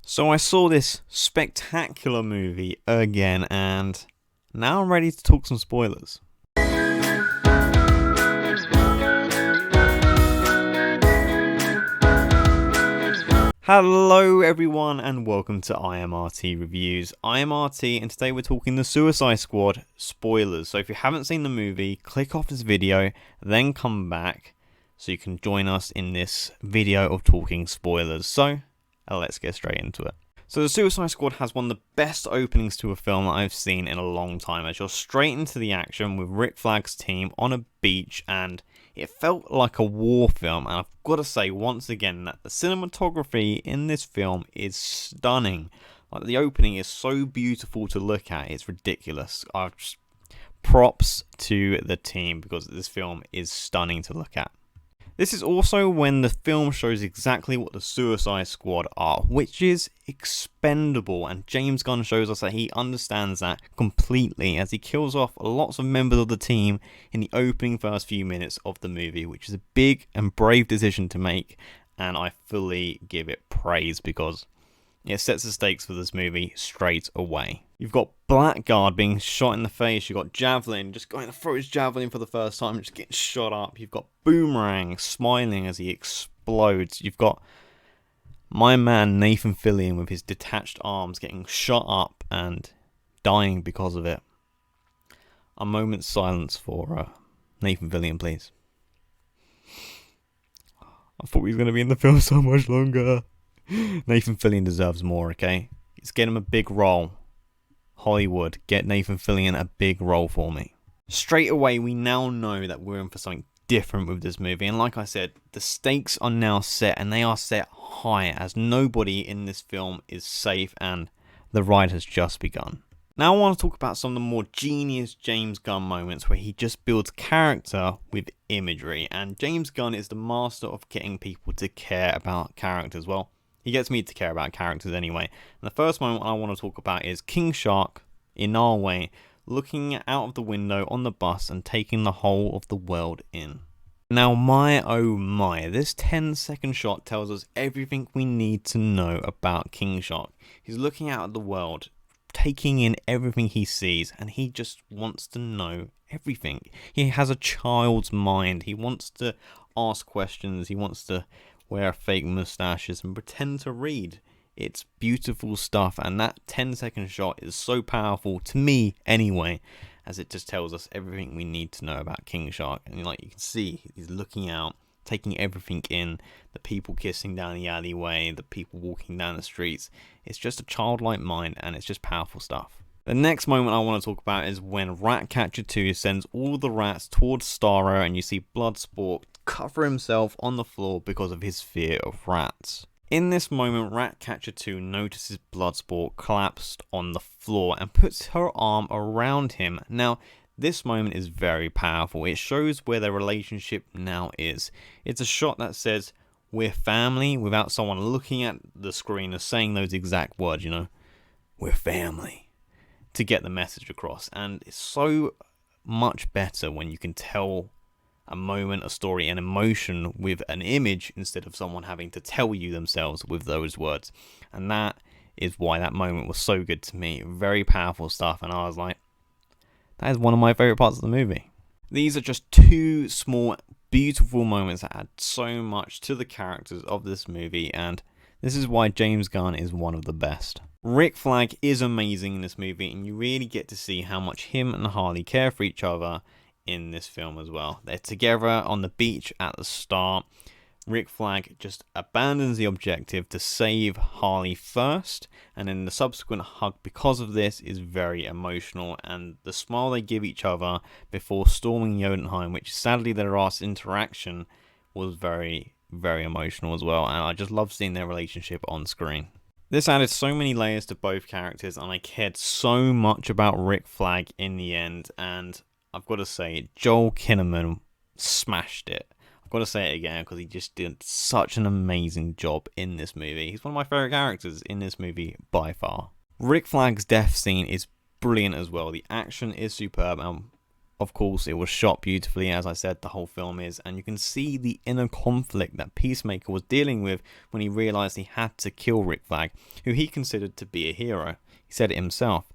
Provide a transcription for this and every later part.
So I saw this spectacular movie again, and now I'm ready to talk some spoilers. Hello everyone and welcome to IMRT Reviews. I'm RT and today we're talking the Suicide Squad spoilers. So if you haven't seen the movie, click off this video, then come back so you can join us in this video of talking spoilers. So let's get straight into it. So the Suicide Squad has one of the best openings to a film that I've seen in a long time, as you're straight into the action with Rick Flagg's team on a beach, and it felt like a war film. And I've got to say once again that the cinematography in this film is stunning. Like, the opening is so beautiful to look at, it's ridiculous. Props to the team because this film is stunning to look at. This is also when the film shows exactly what the Suicide Squad are, which is expendable, and James Gunn shows us that he understands that completely as he kills off lots of members of the team in the opening first few minutes of the movie, which is a big and brave decision to make, and I fully give it praise because it sets the stakes for this movie straight away. You've got Blackguard being shot in the face. You've got Javelin just going to throw his javelin for the first time, just getting shot up. You've got Boomerang smiling as he explodes. You've got my man Nathan Fillion with his detached arms getting shot up and dying because of it. A moment's silence for Nathan Fillion, please. I thought he was going to be in the film so much longer. Nathan Fillion deserves more, okay? Let's get him a big role. Hollywood, get Nathan Fillion a big role for me. Straight away, we now know that we're in for something different with this movie. And like I said, the stakes are now set, and they are set high, as nobody in this film is safe, and the ride has just begun. Now I want to talk about some of the more genius James Gunn moments where he just builds character with imagery. And James Gunn is the master of getting people to care about characters. Well, he gets me to care about characters anyway. And the first moment I want to talk about is King Shark in Norway looking out of the window on the bus and taking the whole of the world in. Now, my oh my, this 10-second shot tells us everything we need to know about King Shark. He's looking out at the world, taking in everything he sees, and he just wants to know everything. He has a child's mind. He wants to ask questions. He wants to wear fake mustaches and pretend to read. It's beautiful stuff, and that 10-second shot is so powerful to me anyway, as it just tells us everything we need to know about King Shark. And like you can see, he's looking out, taking everything in, the people kissing down the alleyway, the people walking down the streets. It's just a childlike mind, and it's just powerful stuff. The next moment I want to talk about is when Ratcatcher 2 sends all the rats towards Starro, and you see Bloodsport cover himself on the floor because of his fear of rats. In this moment, Ratcatcher 2 notices Bloodsport collapsed on the floor and puts her arm around him. Now, this moment is very powerful. It shows where their relationship now is. It's a shot that says, "We're family," without someone looking at the screen and saying those exact words, you know. We're family. To get the message across. And it's so much better when you can tell a moment, a story, an emotion with an image instead of someone having to tell you themselves with those words. And that is why that moment was so good to me. Very powerful stuff, and I was like, that is one of my favourite parts of the movie. These are just two small, beautiful moments that add so much to the characters of this movie, and this is why James Gunn is one of the best. Rick Flag is amazing in this movie, and you really get to see how much him and Harley care for each other in this film as well. They're together on the beach at the start. Rick Flag just abandons the objective to save Harley first, and then the subsequent hug because of this is very emotional, and the smile they give each other before storming Jotunheim, which sadly their last interaction, was very, very emotional as well, and I just love seeing their relationship on screen. This added so many layers to both characters, and I cared so much about Rick Flag in the end, and I've got to say, Joel Kinnaman smashed it. I've got to say it again because he just did such an amazing job in this movie. He's one of my favourite characters in this movie by far. Rick Flag's death scene is brilliant as well. The action is superb, and Of course, it was shot beautifully, as I said, the whole film is, and you can see the inner conflict that Peacemaker was dealing with when he realised he had to kill Rick Flag, who he considered to be a hero. He said it himself.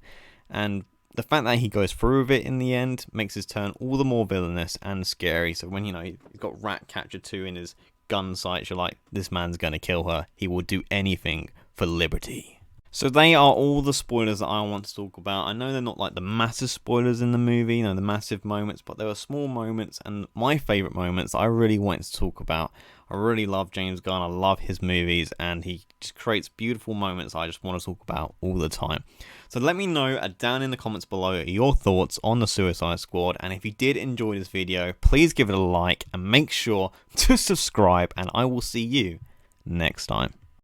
And the fact that he goes through with it in the end makes his turn all the more villainous and scary. So when, he's got Ratcatcher 2 in his gun sights, you're like, this man's going to kill her. He will do anything for liberty. So they are all the spoilers that I want to talk about. I know they're not like the massive spoilers in the movie, the massive moments, but there were small moments and my favourite moments that I really wanted to talk about. I really love James Gunn, I love his movies, and he just creates beautiful moments I just want to talk about all the time. So let me know down in the comments below your thoughts on the Suicide Squad, and if you did enjoy this video, please give it a like and make sure to subscribe, and I will see you next time.